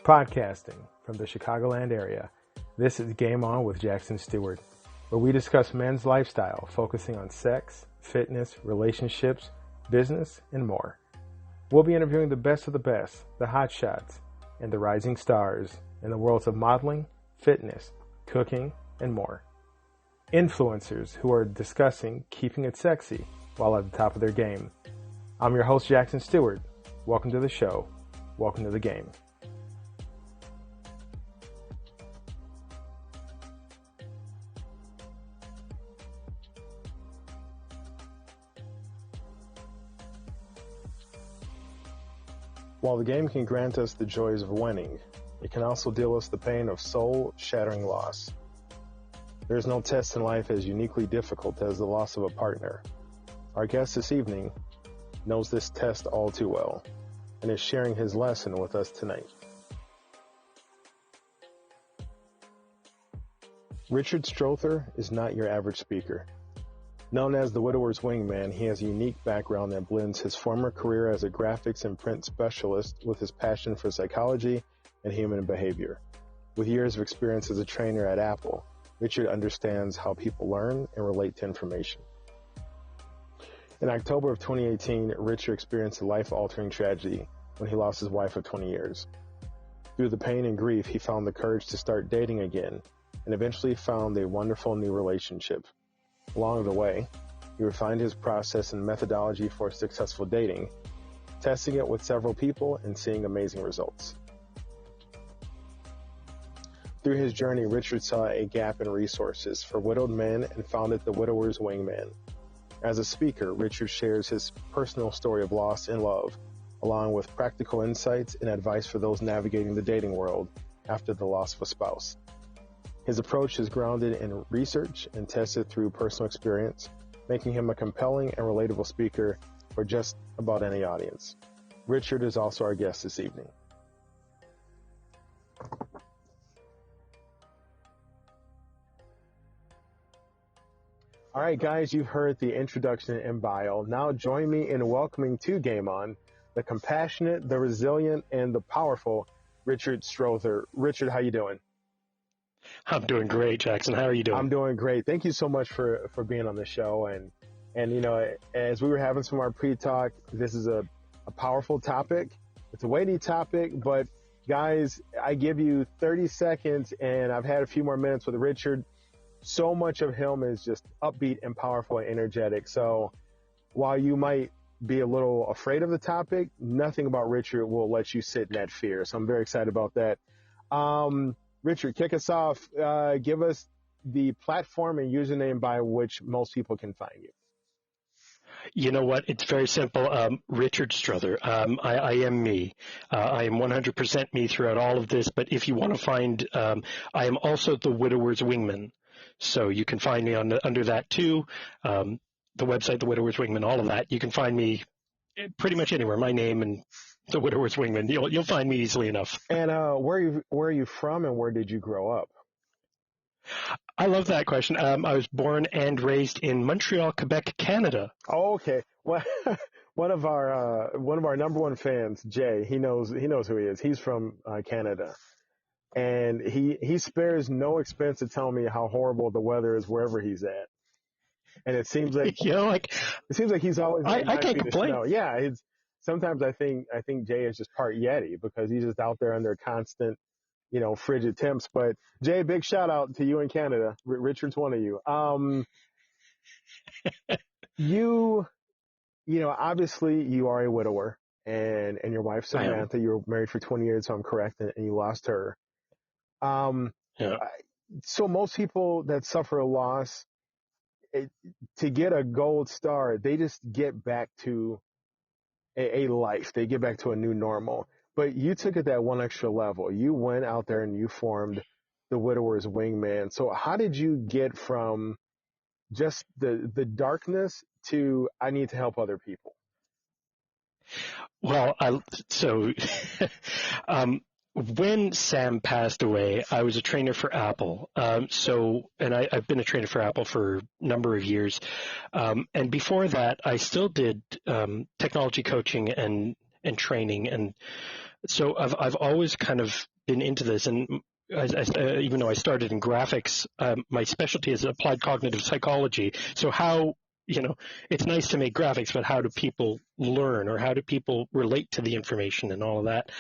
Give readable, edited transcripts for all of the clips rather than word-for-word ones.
Podcasting from the Chicagoland area, this is Game On with Jackson Stuart, where we discuss men's lifestyle, focusing on sex, fitness, relationships, business, and more. We'll be interviewing the best of the best, the hot shots, and the rising stars in the worlds of modeling, fitness, cooking, and more. Influencers who are discussing keeping it sexy while at the top of their game. I'm your host, Jackson Stuart. Welcome to the show. Welcome to the game. While the game can grant us the joys of winning, it can also deal us the pain of soul-shattering loss. There is no test in life as uniquely difficult as the loss of a partner. Our guest this evening knows this test all too well and is sharing his lesson with us tonight. Richard Strother is not your average speaker. Known as the Widower'S Wingman, he has a unique background that blends his former career as a graphics and print specialist with his passion for psychology and human behavior. With years of experience as a trainer at Apple, Richard understands how people learn and relate to information. In October of 2018, Richard experienced a life-altering tragedy when he lost his wife of 20 years. Through the pain and grief, he found the courage to start dating again and eventually found a wonderful new relationship. Along the way, he refined his process and methodology for successful dating, testing it with several people and seeing amazing results. Through his journey, Richard saw a gap in resources for widowed men and founded the Widower'S Wingman. As a speaker, Richard shares his personal story of loss and love, along with practical insights and advice for those navigating the dating world after the loss of a spouse. His approach is grounded in research and tested through personal experience, making him a compelling and relatable speaker for just about any audience. Richard is also our guest this evening. All right, guys, you've heard the introduction and bio. Now join me in welcoming to Game On the compassionate, the resilient, and the powerful Richard Strother. Richard, how you doing? I'm doing great, Jackson. How are you doing? I'm doing great. Thank you so much for being on the show. And you know, as we were having some of our pre-talk, this is a powerful topic. It's a weighty topic, but guys, I give you 30 seconds, and I've had a few more minutes with Richard. So much of him is just upbeat and powerful and energetic. So while you might be a little afraid of the topic, nothing about Richard will let you sit in that fear. So I'm very excited about that. Richard, kick us off. Give us the platform and username by which most people can find you. You know what? It's very simple. Richard Strother. I am me. I am 100% me throughout all of this. But if you want to find, I am also the Widower'S Wingman. So you can find me under that too. The website, the Widower'S Wingman, all of that. You can find me pretty much anywhere. My name and the Widower'S Wingman. You'll find me easily enough. And where are you from, and where did you grow up? I love that question. I was born and raised in Montreal, Quebec, Canada. Oh, okay. Well, one of our number one fans, Jay, he knows who he is. He's from Canada, and he spares no expense to tell me how horrible the weather is wherever he's at. And it seems like it seems like he's always I can't complain. Snow. Yeah, sometimes I think Jay is just part Yeti because he's just out there under constant, frigid temps. But Jay, big shout out to you in Canada. Richard's one of you. Obviously you are a widower, and your wife Samantha, you were married for 20 years, so I'm correct, and you lost her. Yeah. So most people that suffer a loss, to get a gold star, they just get back to a life. They get back to a new normal. But you took it that one extra level. You went out there and you formed the Widower'S Wingman. So how did you get from just the darkness to I need to help other people? Well, when Sam passed away, I was a trainer for Apple. I've been a trainer for Apple for a number of years. And before that, I still did technology coaching and training. And So I've always kind of been into this, and even though I started in graphics, my specialty is applied cognitive psychology. So how, it's nice to make graphics, but how do people learn, or how do people relate to the information and all of that?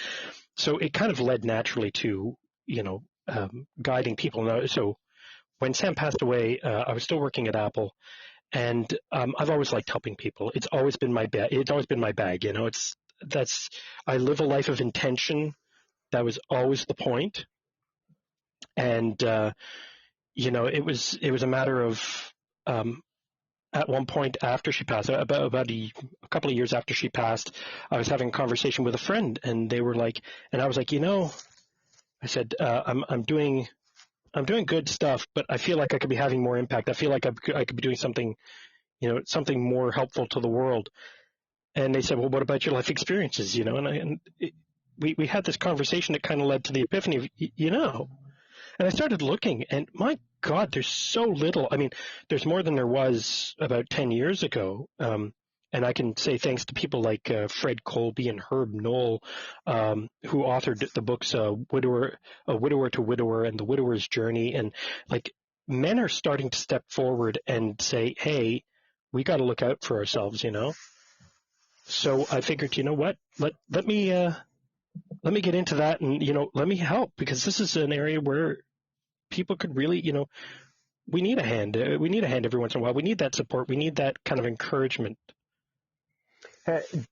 So it kind of led naturally to, guiding people. Now, so when Sam passed away, I was still working at Apple, and I've always liked helping people. It's always been my bag. It's always been my bag. I live a life of intention. That was always the point. And it was a matter of at one point after she passed, about a couple of years after she passed, I was having a conversation with a friend, and they were like, and I was like, I said, I'm doing good stuff, but I feel like I could be having more impact. I feel like I could be doing something, something more helpful to the world. And they said, well, what about your life experiences? We had this conversation that kind of led to the epiphany of, and I started looking, and my God, there's so little. I mean, there's more than there was about 10 years ago. And I can say thanks to people like Fred Colby and Herb Knoll, who authored the books A Widower to Widower and The Widower's Journey. And like, men are starting to step forward and say, hey, we got to look out for ourselves, So I figured, what? Let me get into that, and let me help, because this is an area where people could really, we need a hand. We need a hand every once in a while. We need that support. We need that kind of encouragement.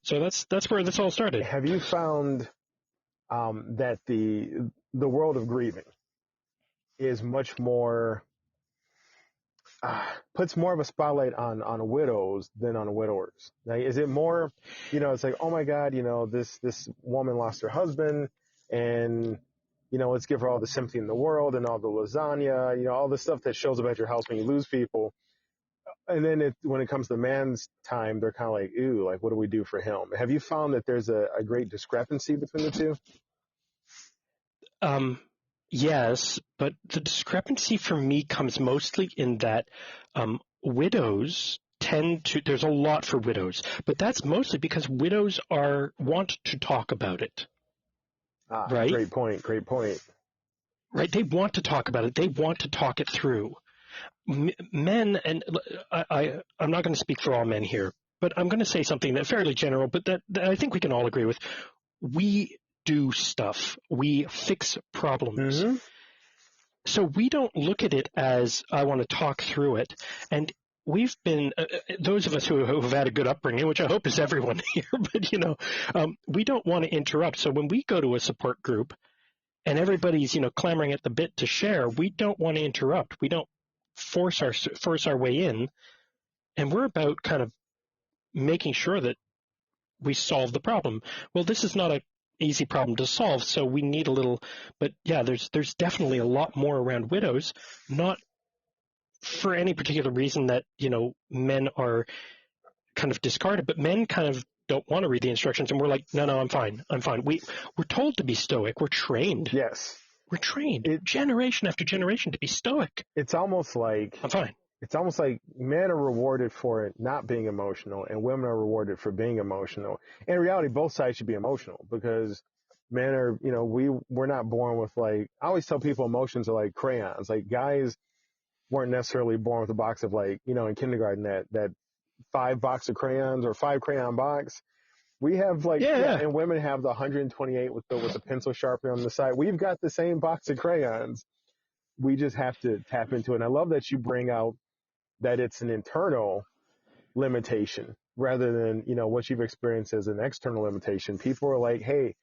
So that's where this all started. Have you found that the world of grieving is much more puts more of a spotlight on widows than on widowers? Like, is it more, it's like, oh my God, this woman lost her husband, and let's give her all the sympathy in the world and all the lasagna, all the stuff that shows up at your house when you lose people. And then when it comes to the man's time, they're kind of like, ooh, like, what do we do for him? Have you found that there's a great discrepancy between the two? Yes, but the discrepancy for me comes mostly in that widows tend to, there's a lot for widows, but that's mostly because widows want to talk about it. Right? Great point. Right? They want to talk about it. They want to talk it through. Men, and I'm not going to speak for all men here, but I'm going to say something that's fairly general, but that I think we can all agree with. We do stuff. We fix problems. Mm-hmm. So we don't look at it as, I want to talk through it. And we've been, those of us who have had a good upbringing, which I hope is everyone here, but, we don't want to interrupt. So when we go to a support group and everybody's, clamoring at the bit to share, we don't want to interrupt. We don't force our way in. And we're about kind of making sure that we solve the problem. Well, this is not an easy problem to solve, so we need a little, but yeah, there's definitely a lot more around widows, not for any particular reason that, men are kind of discarded, but men kind of don't want to read the instructions, and we're like, no, I'm fine. We're told to be stoic. We're trained. Yes. We're trained generation after generation to be stoic. It's almost like, I'm fine. It's almost like men are rewarded for not being emotional and women are rewarded for being emotional. In reality, both sides should be emotional, because men are, we're not born with, like, I always tell people emotions are like crayons. Like, guys weren't necessarily born with a box of, like, in kindergarten, that 5 box of crayons or 5 crayon box. We have and women have the 128 with the pencil sharpener on the side. We've got the same box of crayons. We just have to tap into it. And I love that you bring out that it's an internal limitation rather than, what you've experienced as an external limitation. People are like, hey,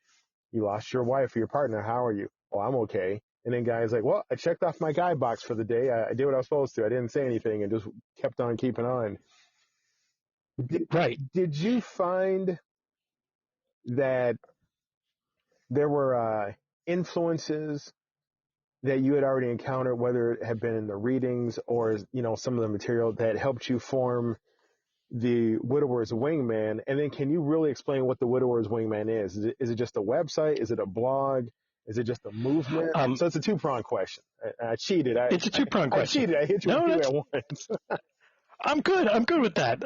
you lost your wife or your partner. How are you? Oh, I'm okay. And then guys like, well, I checked off my guy box for the day. I did what I was supposed to. I didn't say anything and just kept on keeping on. Right. Did you find that there were influences that you had already encountered, whether it had been in the readings or, some of the material that helped you form the Widower'S Wingman? And then can you really explain what the Widower'S Wingman is? Is it just a website? Is it a blog? Is it just a movement? So it's a 2-pronged question. I cheated. It's a 2-pronged question. I cheated. I hit you with 2 at once. I'm good. I'm good with that.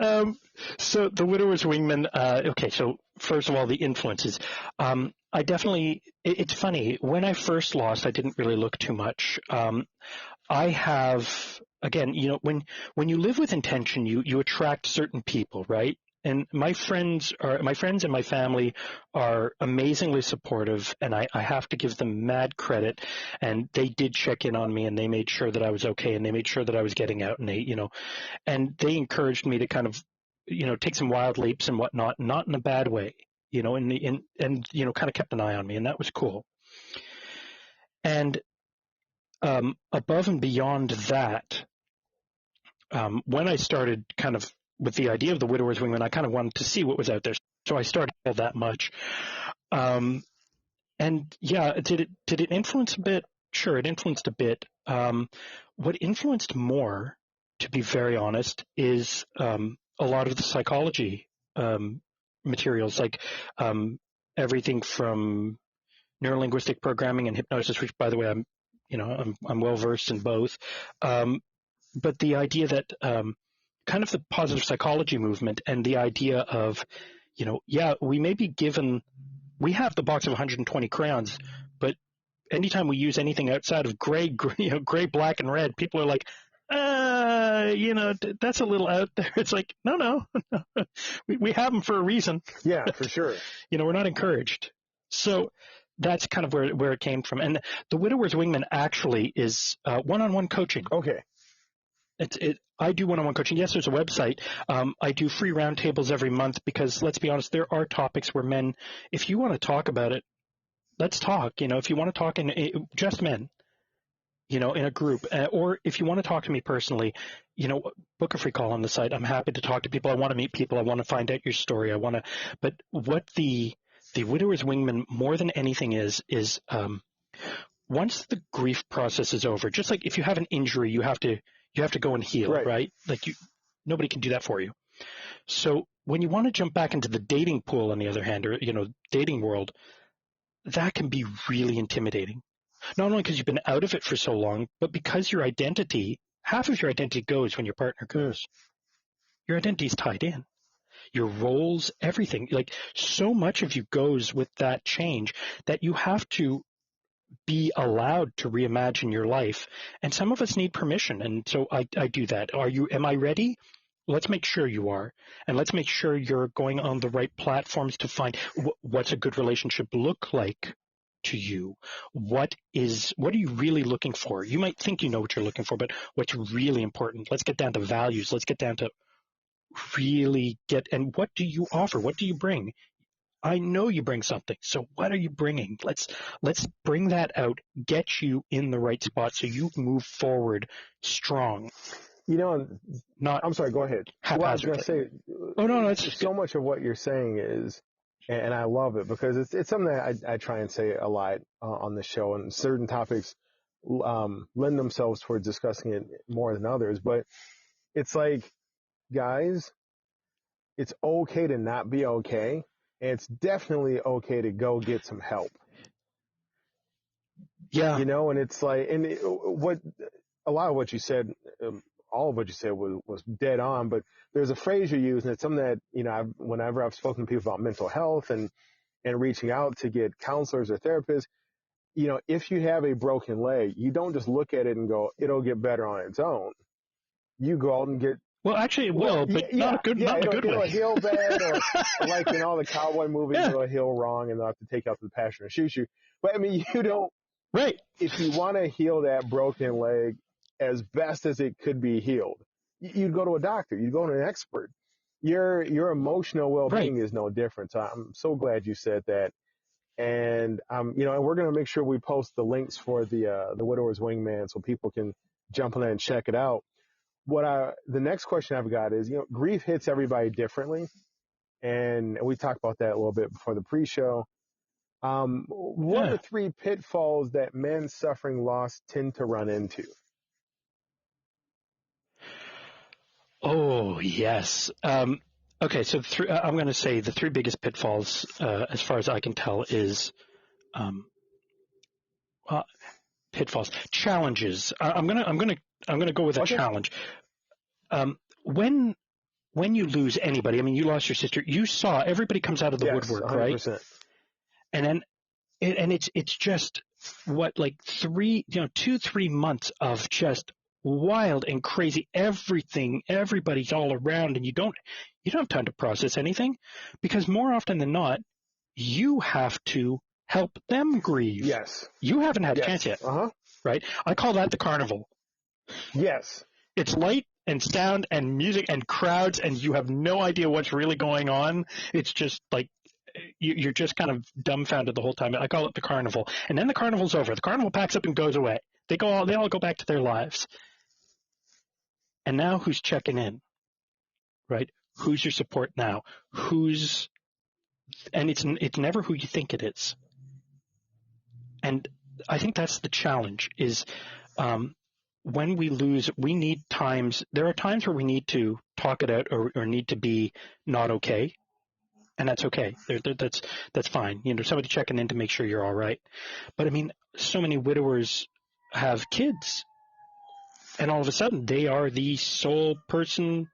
So the Widower's Wingman. Okay, so first of all, the influences. I definitely. It's funny. When I first lost, I didn't really look too much. I have again, when you live with intention, you attract certain people, right? And my friends and my family are amazingly supportive, and I have to give them mad credit. And they did check in on me, and they made sure that I was okay, and they made sure that I was getting out, and they encouraged me to kind of, take some wild leaps and whatnot, not in a bad way, and kind of kept an eye on me, and that was cool. And above and beyond that, when I started kind of with the idea of the Widower's Wingman, I kind of wanted to see what was out there. So I started all that much. And yeah, did it influence a bit? Sure, it influenced a bit. What influenced more, to be very honest, is a lot of the psychology materials, like everything from neurolinguistic programming and hypnosis, which, by the way, I'm well versed in both. But the idea that kind of the positive psychology movement and the idea of, we may be given, we have the box of 120 crayons, but anytime we use anything outside of gray, black, and red, people are like, that's a little out there. It's like, no. we have them for a reason. Yeah, for sure. We're not encouraged. So that's kind of where it came from. And the Widower's Wingman actually is one-on-one coaching. Okay. I do one-on-one coaching. Yes, there's a website. I do free roundtables every month because, let's be honest, there are topics where men, if you want to talk about it, let's talk. If you want to talk in just men, in a group, or if you want to talk to me personally, book a free call on the site. I'm happy to talk to people. I want to meet people. I want to find out your story. But what the Widower's Wingman more than anything is once the grief process is over, just like if you have an injury, you have to go and heal, right? Like nobody can do that for you. So when you want to jump back into the dating pool, on the other hand, or dating world, that can be really intimidating. Not only because you've been out of it for so long, but because half of your identity goes when your partner goes. Your identity is tied in. Your roles, everything, like so much of you goes with that change that you have to be allowed to reimagine your life. And some of us need permission. And so I do that. Am I ready? Let's make sure you are. And let's make sure you're going on the right platforms to find what's a good relationship look like to you. What are you really looking for? You might think you know what you're looking for, but what's really important? Let's get down to values. Let's get down to really and what do you offer? What do you bring? I know you bring something. So what are you bringing? Let's bring that out, get you in the right spot so you move forward strong. I'm sorry, go ahead. Well, I was going to say, it's so much of what you're saying is, and I love it because it's something that I try and say a lot on the show, and certain topics lend themselves towards discussing it more than others. But it's like, guys, it's okay to not be okay. And it's definitely okay to go get some help. Yeah. And it's like, a lot of what you said, all of what you said was dead on, but there's a phrase you use, and it's something that, whenever I've spoken to people about mental health and reaching out to get counselors or therapists, if you have a broken leg, you don't just look at it and go, it'll get better on its own. You go out and get, well, actually it will, but not a good way. It'll heal bad, or like in all the cowboy movies, it'll heal wrong and they'll have to take out the passion and shoot you. But I mean, you don't, right. If you want to heal that broken leg as best as it could be healed, you'd go to a doctor, you'd go to an expert. Your emotional well-being is no different. So I'm so glad you said that. And, and we're going to make sure we post the links for the Widower's Wingman so people can jump on that and check it out. The next question I've got is, grief hits everybody differently. And we talked about that a little bit before the pre-show. What are 3 pitfalls that men suffering loss tend to run into? Oh, yes. Okay, so I'm going to say the 3 biggest pitfalls, as far as I can tell, is challenges. I'm going to go with a challenge. when you lose anybody, I mean, you lost your sister, you saw everybody comes out of the woodwork, 100%. right? And then, it's just like 2-3 months of just wild and crazy everything. Everybody's all around, and you don't have time to process anything, because more often than not, you have to help them grieve. Yes. You haven't had a chance yet, right? I call that the carnival. Yes. It's light and sound and music and crowds, and you have no idea what's really going on. It's just like you're just kind of dumbfounded the whole time. I call it the carnival. And then the carnival's over. The carnival packs up and goes away. They all go back to their lives. And now who's checking in, right? Who's your support now? And it's never who you think it is. And I think that's the challenge is, when we lose, we need times. There are times where we need to talk it out or need to be not okay, and that's okay. That's fine. Somebody checking in to make sure you're all right. But I mean, so many widowers have kids, and all of a sudden they are the sole person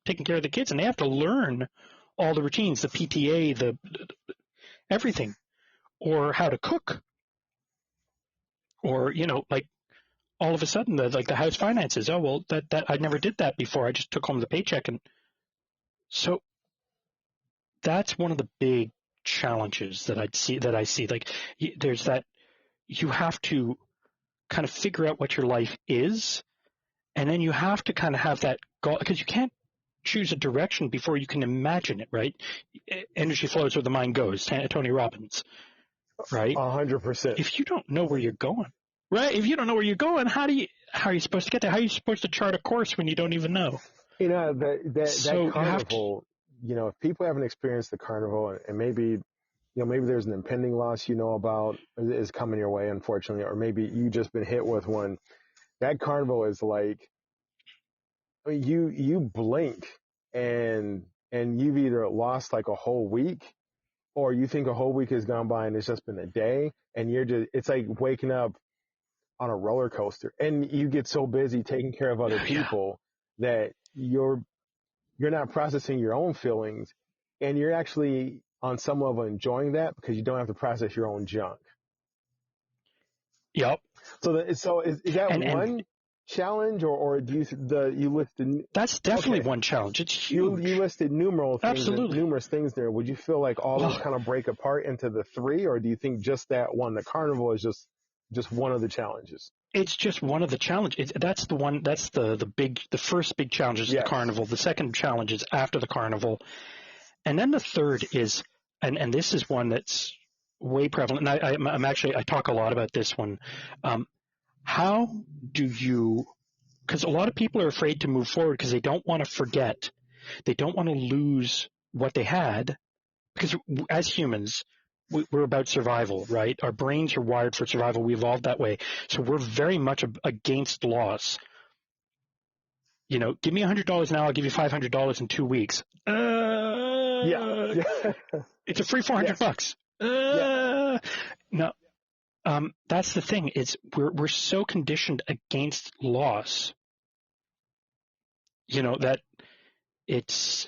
taking care of the kids, and they have to learn all the routines, the PTA, the everything, or how to cook, or like. All of a sudden, the house finances. Oh well, that I never did that before. I just took home the paycheck, and so that's one of the big challenges that I see. Like, there's that you have to kind of figure out what your life is, and then you have to kind of have that goal, because you can't choose a direction before you can imagine it. Right? Energy flows where the mind goes. Tony Robbins. Right? 100%. If you don't know where you're going. Right. If you don't know where you're going, how are you supposed to get there? How are you supposed to chart a course when you don't even know? That carnival, if people haven't experienced the carnival, and maybe there's an impending loss about is coming your way, unfortunately, or maybe you just been hit with one. That carnival is like, I mean, you blink and you've either lost like a whole week, or you think a whole week has gone by and it's just been a day, and it's like waking up on a roller coaster, and you get so busy taking care of other people that you're not processing your own feelings, and you're actually on some level enjoying that because you don't have to process your own junk. Yep. So is that one challenge, or do you listed? That's definitely one challenge. It's huge. You listed numerous things there. Would you feel like all those kind of break apart into the three, or do you think just that one, the carnival, is just one of the challenges? It's just one of the challenges. That's the one. That's the first big challenge is the carnival. The second challenge is after the carnival, and then the third is, and this is one that's way prevalent. And I talk a lot about this one. How do you? Because a lot of people are afraid to move forward because they don't want to forget, they don't want to lose what they had, because as humans, we're about survival, right? Our brains are wired for survival. We evolved that way. So we're very much against loss. Give me $100 now, I'll give you $500 in 2 weeks. It's a free $400. No, that's the thing. Is we're so conditioned against loss. That it's.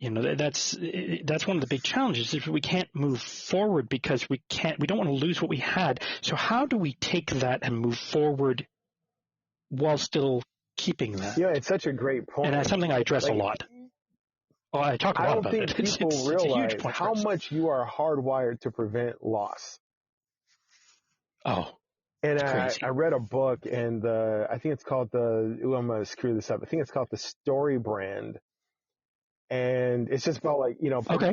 That's one of the big challenges is we can't move forward because we don't want to lose what we had. So how do we take that and move forward while still keeping that? Yeah, it's such a great point. And that's something I address a lot. I talk a lot about it. I don't think people realize how much you are hardwired to prevent loss. Oh, and I read a book, and I think it's called I'm going to screw this up. I think it's called The Story Brand. And it's just about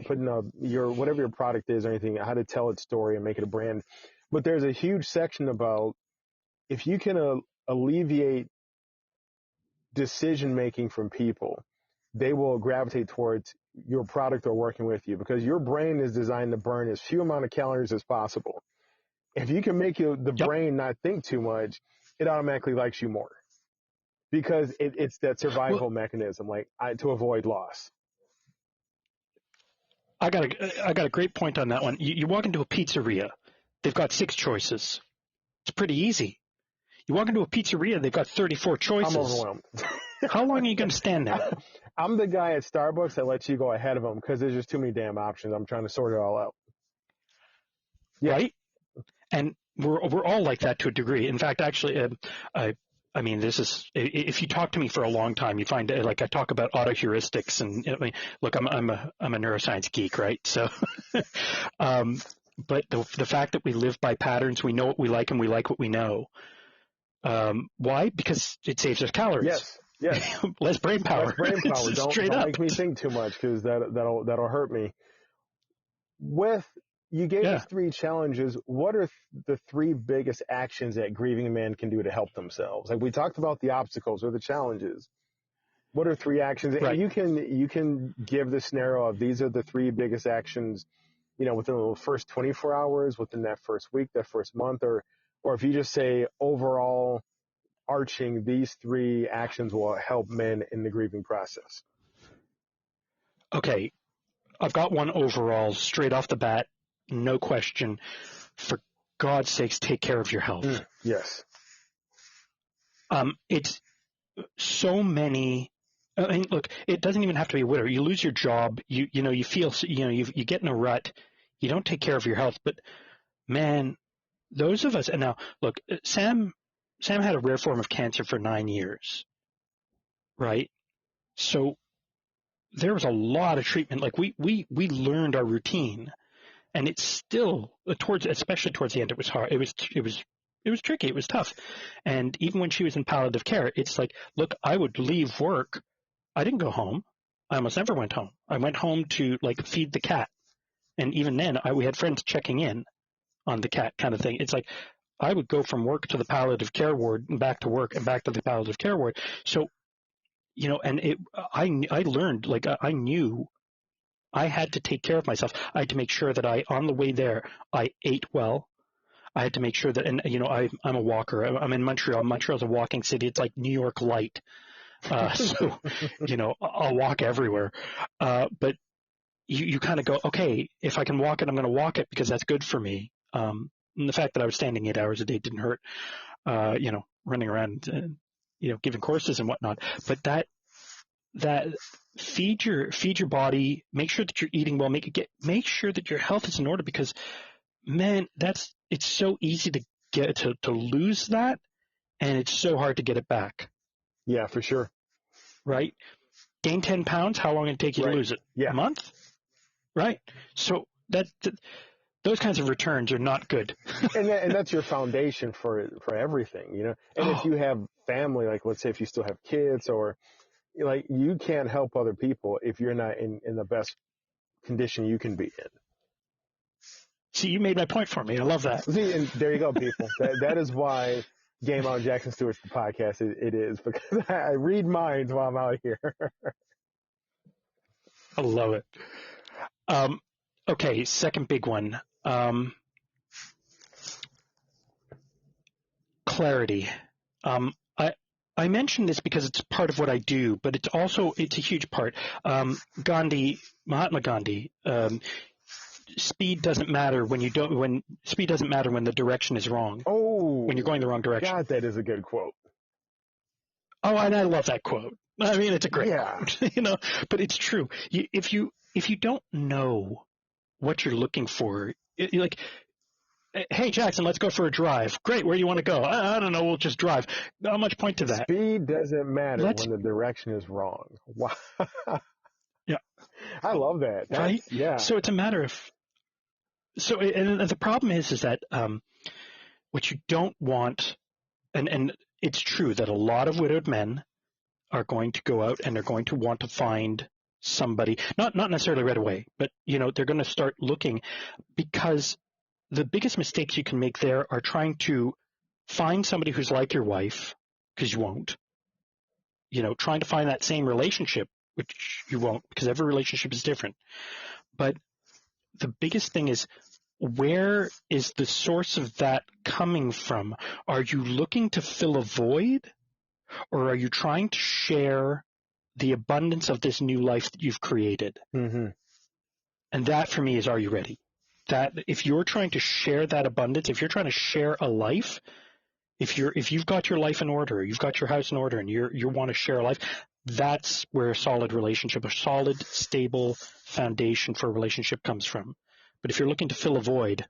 putting whatever your product is or anything, how to tell its story and make it a brand. But there's a huge section about if you can alleviate decision making from people, they will gravitate towards your product or working with you, because your brain is designed to burn as few amount of calories as possible. If you can make the brain not think too much, it automatically likes you more, because it's that survival mechanism, to avoid loss. I got a great point on that one. You walk into a pizzeria, they've got 6 choices. It's pretty easy. You walk into a pizzeria, they've got 34 choices. I'm overwhelmed. How long are you going to stand there? I'm the guy at Starbucks that lets you go ahead of them because there's just too many damn options. I'm trying to sort it all out. Yeah. Right? And we're all like that to a degree. In fact, actually, I mean, this is, if you talk to me for a long time, you find like I talk about autoheuristics, and I mean, look, I'm a neuroscience geek, right? So, but the fact that we live by patterns, we know what we like and we like what we know. Why? Because it saves us calories. Yes. Less brain power. Less brain power. Don't up. make me think too much because that'll hurt me. You gave us 3 challenges. What are the 3 biggest actions that grieving men can do to help themselves? Like we talked about the obstacles or the challenges. What are 3 actions? Right. And you can give the scenario of these are the 3 biggest actions, within the first 24 hours, within that first week, that first month, or if you just say overall arching, these 3 actions will help men in the grieving process. Okay. I've got one overall straight off the bat. No question. For God's sakes, take care of your health. Yes. It's so many. I mean, look, it doesn't even have to be a widower. You lose your job. You feel, you get in a rut. You don't take care of your health. But man, those of us, and now look, Sam had a rare form of cancer for 9 years, right? So there was a lot of treatment. Like we learned our routine. And it's still especially towards the end, it was hard. It was tricky. It was tough. And even when she was in palliative care, it's like, look, I would leave work. I didn't go home. I almost never went home. I went home to like feed the cat. And even then we had friends checking in on the cat kind of thing. It's like, I would go from work to the palliative care ward and back to work and back to the palliative care ward. So, and I learned, like I knew I had to take care of myself. I had to make sure that on the way there, I ate well. I had to make sure that, and I'm a walker. I'm in Montreal. Montreal's a walking city. It's like New York light. So, I'll walk everywhere. But you kind of go, okay, if I can walk it, I'm going to walk it because that's good for me. And the fact that I was standing 8 hours a day didn't hurt, running around, giving courses and whatnot. But that feed your body, make sure that you're eating well, make sure that your health is in order, because man, it's so easy to get to lose that, and it's so hard to get it back. Yeah, for sure. Right? Gain 10 pounds, how long did it take you to lose it? Yeah. A month? Right? So those kinds of returns are not good. and that's your foundation for everything, And if you have family, like let's say if you still have kids, or like you can't help other people if you're not in the best condition you can be in. See, you made my point for me. I love that. See, and there you go, people. That is why Game On Jackson Stuart's the podcast. It is because I read minds while I'm out here. I love it. Okay, second big one. Clarity. I mention this because it's part of what I do, but it's a huge part. Mahatma Gandhi, speed doesn't matter when the direction is wrong. Oh, when you're going the wrong direction. God, that is a good quote. Oh, and I love that quote. I mean, it's a great quote, but it's true. If you don't know what you're looking for, like, hey, Jackson, let's go for a drive. Great. Where do you want to go? I don't know. We'll just drive. Not much point to that. Speed doesn't matter when the direction is wrong. Wow. Yeah. I love that. Right? Yeah. So it's a matter of and the problem is that what you don't want, and it's true that a lot of widowed men are going to go out and they're going to want to find somebody, not necessarily right away, but they're going to start looking, because the biggest mistakes you can make there are trying to find somebody who's like your wife, because you won't. Trying to find that same relationship, which you won't, because every relationship is different. But the biggest thing is, where is the source of that coming from? Are you looking to fill a void, or are you trying to share the abundance of this new life that you've created? Mm-hmm. And that for me is, are you ready? That if you're trying to share that abundance, if you're trying to share a life, If you've got your life in order, you've got your house in order, and you want to share a life, that's where a solid relationship, a solid, stable foundation for a relationship comes from. But if you're looking to fill a void,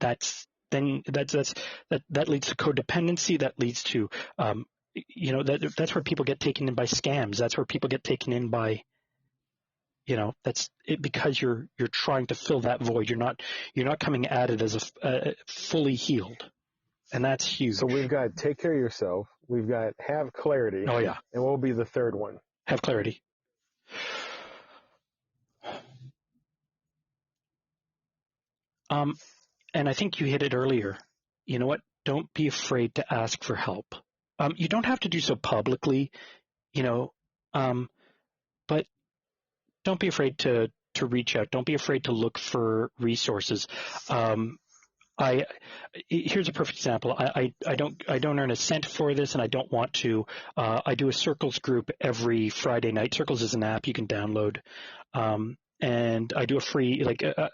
that leads to codependency. That leads to that's where people get taken in by scams. That's where people get taken in by that's it, because you're trying to fill that void. You're not coming at it as a fully healed. And that's huge. So we've got take care of yourself. We've got have clarity. Oh, yeah. And what will be the third one? Have clarity. And I think you hit it earlier. You know what? Don't be afraid to ask for help. You don't have to do so publicly, but don't be afraid to reach out. Don't be afraid to look for resources. Here's a perfect example. I don't earn a cent for this, and I don't want to. I do a Circles group every Friday night. Circles is an app you can download, and I do a free.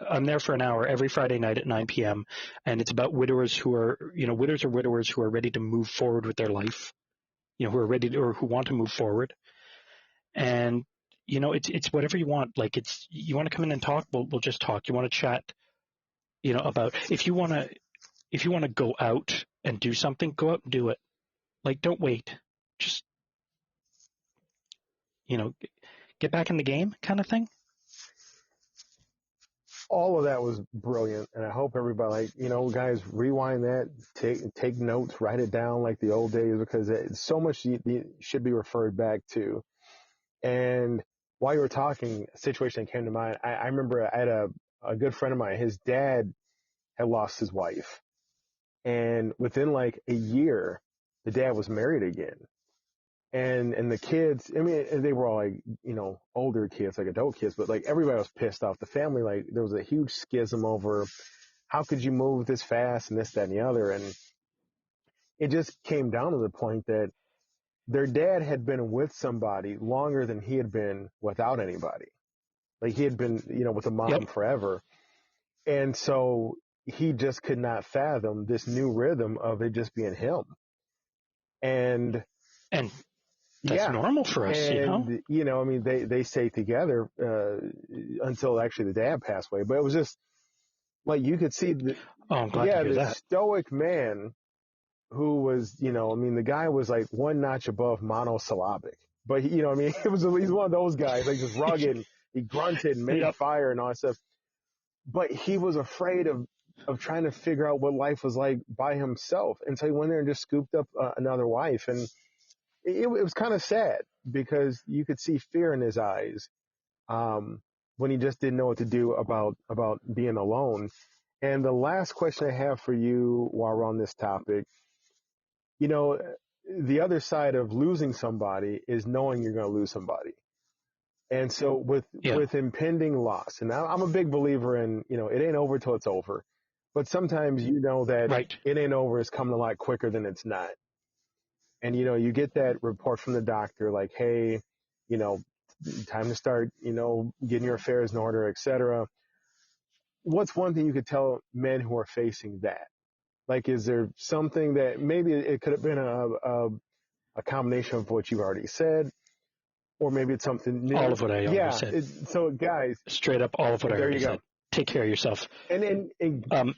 I'm there for an hour every Friday night at 9 p.m. and it's about widowers who are widows or widowers who are ready to move forward with their life, who are ready to, or who want to move forward, and it's whatever you want. You want to come in and talk, we'll just talk. You want to chat. About if you want to go out and do something, go out and do it. Don't wait. Just, get back in the game kind of thing. All of that was brilliant. And I hope everybody, guys, rewind that, take notes, write it down like the old days, because so much should be referred back to. And while you were talking, a situation that came to mind, I remember I had a good friend of mine, his dad had lost his wife. And within a year, the dad was married again. And the kids, they were all older kids, adult kids, but everybody was pissed off. The family, there was a huge schism over how could you move this fast and this, that, and the other. And it just came down to the point that their dad had been with somebody longer than he had been without anybody. He had been, with a mom forever. And so he just could not fathom this new rhythm of it just being him. And that's normal for us, and, they stayed together until actually the dad passed away. But it was just you could see I'm glad to hear that. Stoic man who was, the guy was one notch above monosyllabic. But he's one of those guys, just rugged. He grunted and made fire and all that stuff. But he was afraid of trying to figure out what life was like by himself. And so he went there and just scooped up another wife. And it was kind of sad because you could see fear in his eyes when he just didn't know what to do about being alone. And the last question I have for you while we're on this topic, the other side of losing somebody is knowing you're going to lose somebody. And so with impending loss, and I'm a big believer in, it ain't over till it's over. But sometimes that it ain't over is coming a lot quicker than it's not. And, you get that report from the doctor hey, time to start, getting your affairs in order, et cetera. What's one thing you could tell men who are facing that? Is there something that maybe it could have been a combination of what you've already said? Or maybe it's something new. All of what I already said. So, guys. Straight up, all of what I already said. Take care of yourself. And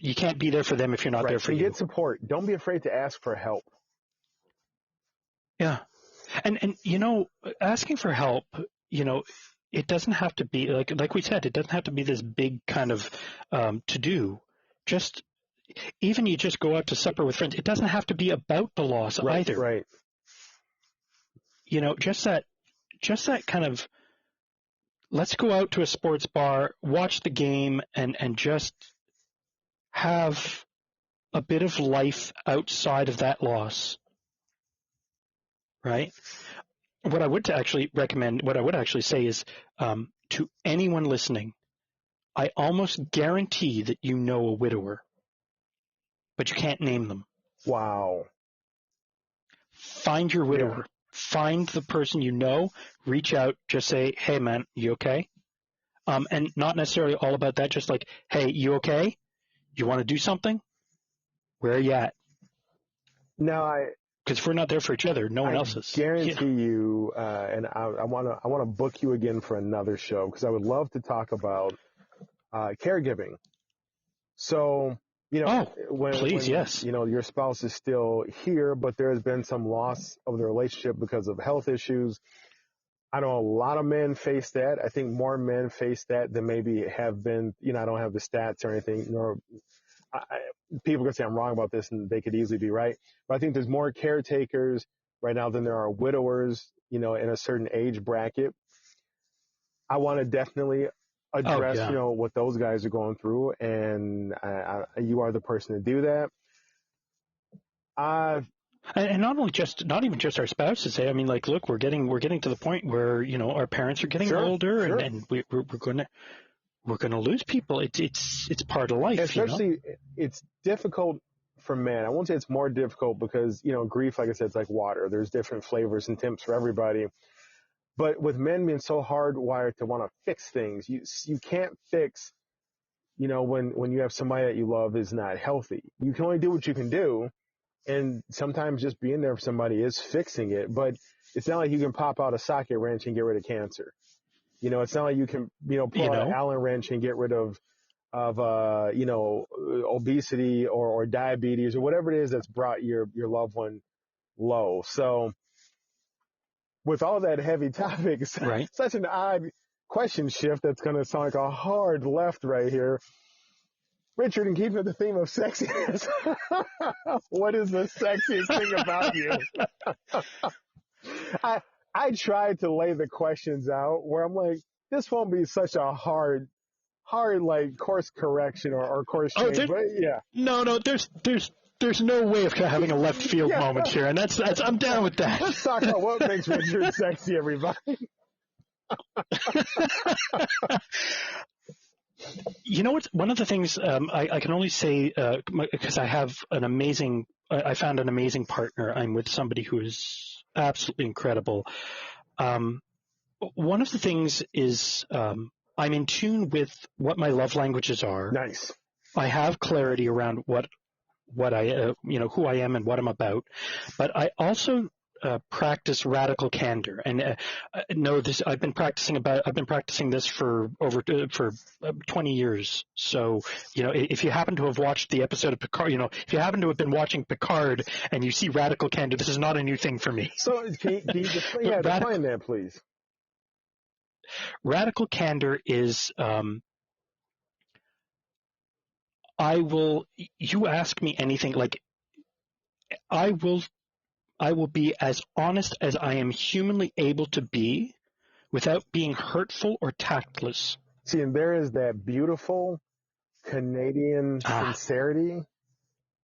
you can't be there for them if you're not there for you. Get support. Don't be afraid to ask for help. Yeah. And asking for help, it doesn't have to be, like we said, it doesn't have to be this big kind of to-do. Even you just go out to supper with friends. It doesn't have to be about the loss either. Right. Just that kind of, let's go out to a sports bar, watch the game, and just have a bit of life outside of that loss, right? What I would actually recommend, what I would actually say is to anyone listening, I almost guarantee that you know a widower, but you can't name them. Wow. Find your widower. Yeah. Find the person you know, reach out, just say, hey, man, you okay? And not necessarily all about that, just hey, you okay? You want to do something? Where are you at? Now, because if we're not there for each other, no one else is. Guarantee you, and I want to book you again for another show because I would love to talk about caregiving. So, please, yes. Your spouse is still here, but there has been some loss of the relationship because of health issues. I know a lot of men face that. I think more men face that than maybe have been, I don't have the stats or anything, nor people can say I'm wrong about this and they could easily be right. But I think there's more caretakers right now than there are widowers, in a certain age bracket. I want to definitely address, what those guys are going through, and you are the person to do that. And not even just our spouses. I mean, like, look, we're getting to the point where our parents are getting older, sure. and we're gonna lose people. It's part of life. Especially, it's difficult for men. I won't say it's more difficult because grief, like I said, it's like water. There's different flavors and temps for everybody. But with men being so hardwired to want to fix things, you can't fix, when you have somebody that you love is not healthy. You can only do what you can do. And sometimes just being there for somebody is fixing it. But it's not like you can pop out a socket wrench and get rid of cancer. It's not like you can, pull out an Allen wrench and get rid of obesity or diabetes or whatever it is that's brought your loved one low. So with all that heavy topics, right. Such an odd question shift that's going to sound like a hard left right here. Richard, and keeping with the theme of sexiness, what is the sexiest thing about you? I tried to lay the questions out where I'm like, this won't be such a hard like course correction or course change. But yeah. No, there's no way of having a left field moment here, and that's I'm down with that. Let's talk about what makes Richard sexy, everybody. What? One of the things I can only say because I found an amazing partner. I'm with somebody who is absolutely incredible. One of the things is I'm in tune with what my love languages are. Nice. I have clarity around what I who I am and what I'm about, but I also practice radical candor, and know this. I've been practicing this for over 20 years. So if you happen to have watched the episode of Picard, if you happen to have been watching Picard and you see radical candor, this is not a new thing for me. So can you define that, please? Radical candor is you ask me anything, like I will be as honest as I am humanly able to be without being hurtful or tactless. See, and there is that beautiful Canadian sincerity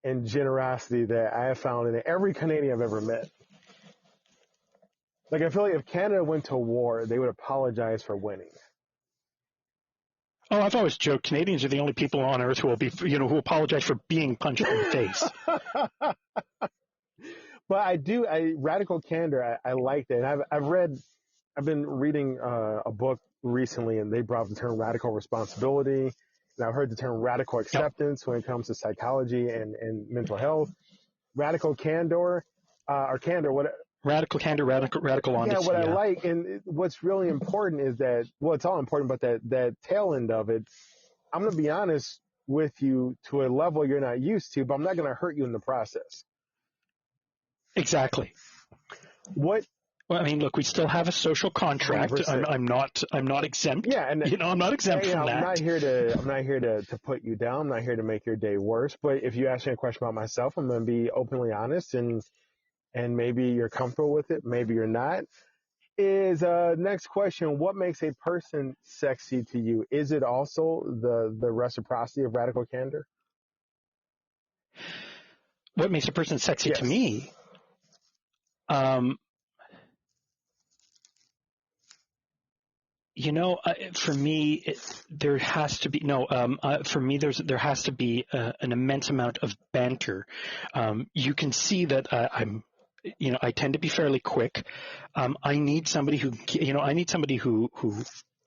and generosity that I have found in every Canadian I've ever met. Like, I feel like if Canada went to war, they would apologize for winning. Oh, I've always joked Canadians are the only people on earth who will be, who apologize for being punched in the face. But radical candor, I like that. And I've been reading a book recently, and they brought up the term radical responsibility. And I've heard the term radical acceptance when it comes to psychology and mental health. Radical candor, or candor, what? Radical candor, radical honesty. Yeah, what I like, and what's really important is that, well, it's all important, but that tail end of it, I'm going to be honest with you to a level you're not used to, but I'm not going to hurt you in the process. Exactly. Well, I mean, look, we still have a social contract. I'm not exempt. Yeah, and I'm not exempt from that. I'm not here to put you down. I'm not here to make your day worse. But if you ask me a question about myself, I'm going to be openly honest, and maybe you're comfortable with it, maybe you're not. Next question: what makes a person sexy to you? Is it also the reciprocity of radical candor? What makes a person sexy to me? For me, there has to be there has to be an immense amount of banter. You can see that I tend to be fairly quick. I need somebody who,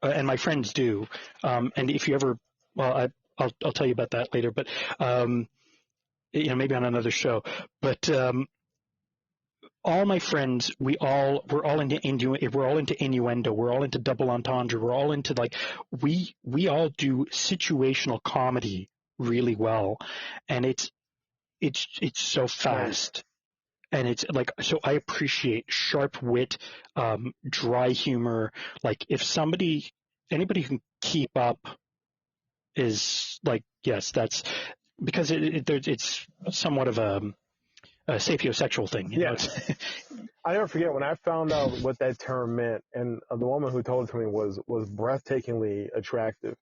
and my friends do. And if you ever, I'll tell you about that later, but, maybe on another show, but, all my friends, we're all into innuendo, we're all into double entendre, we're all into we all do situational comedy really well, and it's so fast. And it's like, so I appreciate sharp wit, dry humor. Like if anybody who can keep up is like, yes, that's because it's somewhat of a sapiosexual thing. You know? I never forget when I found out what that term meant, and the woman who told it to me was breathtakingly attractive.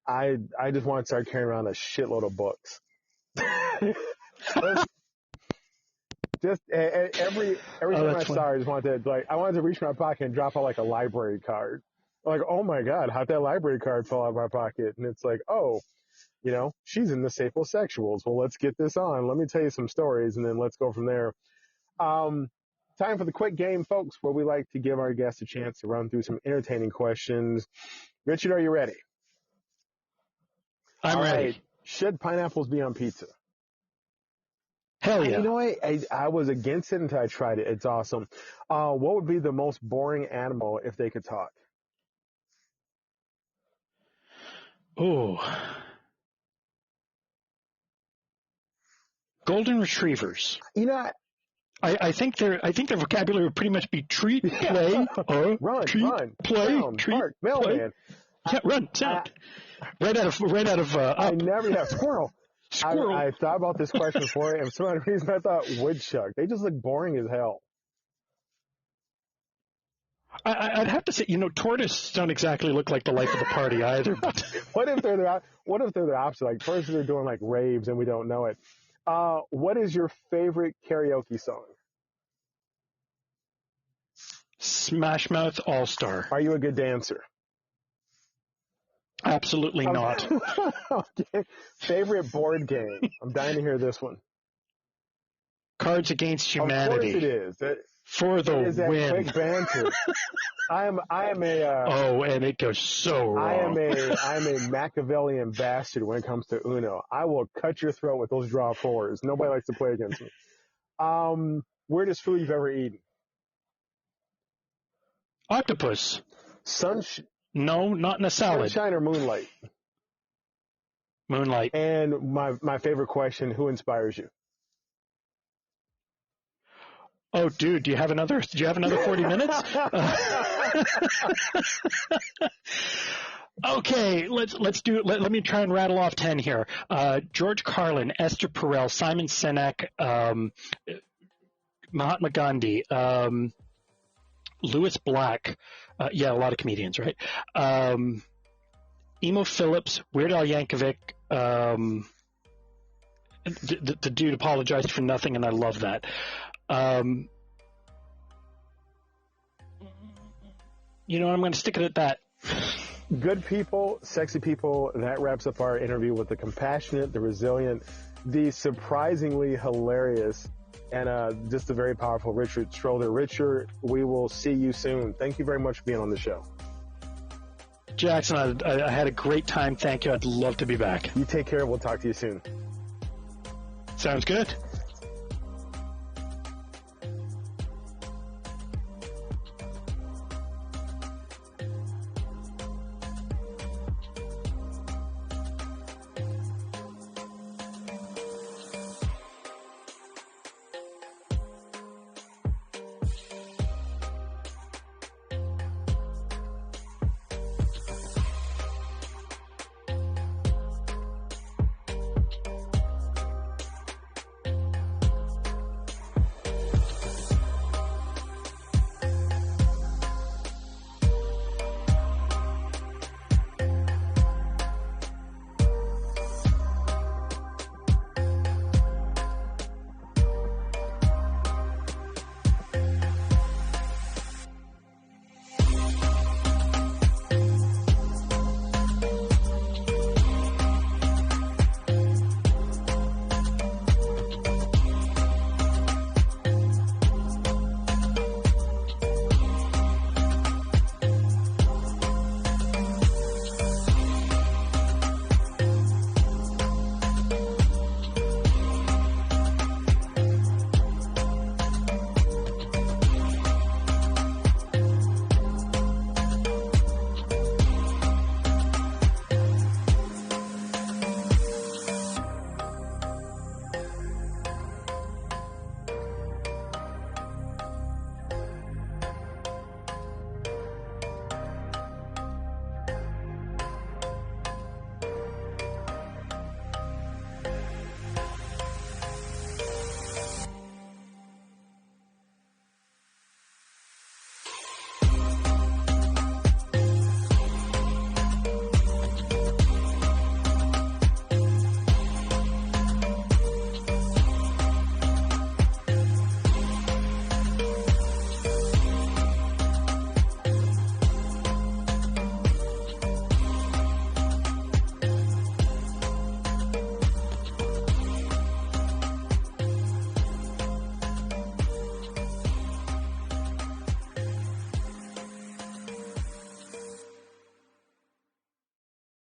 I just wanted to start carrying around a shitload of books. Just every time I saw her, I just wanted to reach in my pocket and drop out like a library card. Like, oh my God, how'd that library card fall out of my pocket? And it's like, oh, she's in the sapiosexuals. Well, let's get this on. Let me tell you some stories, and then let's go from there. Time for the quick game, folks, where we like to give our guests a chance to run through some entertaining questions. Richard, are you ready? I'm ready. Right. Should pineapples be on pizza? Hell yeah. You know what? I was against it until I tried it. It's awesome. What would be the most boring animal if they could talk? Oh. Golden retrievers. I think their vocabulary would pretty much be treat, play, run, treat, play, down, treat, bark, play. mailman. Yeah, run, sound. Right out of. I never have squirrel. Squirrel. I thought about this question before, and for some reason I thought woodchuck. They just look boring as hell. I'd have to say, tortoise don't exactly look like the life of the party either. But What if they're the opposite? Like first they're doing like raves and we don't know it. What is your favorite karaoke song? Smash Mouth All Star. Are you a good dancer? Absolutely not. Okay. Favorite board game? I'm dying to hear this one. Cards Against Humanity. Of course it is. For the it is that win. Quick banter. I am a. And it goes so wrong. I am a Machiavellian bastard when it comes to Uno. I will cut your throat with those draw fours. Nobody likes to play against me. Weirdest food you've ever eaten? Octopus. No, not in a salad. Sunshine or moonlight? Moonlight. And my favorite question: who inspires you? Oh, dude, do you have another 40 minutes? Okay, let's do it. Let me try and rattle off 10 here. George Carlin, Esther Perel, Simon Sinek, Mahatma Gandhi, Louis Black. A lot of comedians, right? Emo Phillips, Weird Al Yankovic. The dude apologized for nothing, and I love that. I'm going to stick it at that. Good people, sexy people. That wraps up our interview with the compassionate, the resilient, the surprisingly hilarious, and just a very powerful Richard Strother. Richard, we will see you soon. Thank you very much for being on the show. Jackson, I had a great time. Thank you. I'd love to be back. You take care. We'll talk to you soon. Sounds good.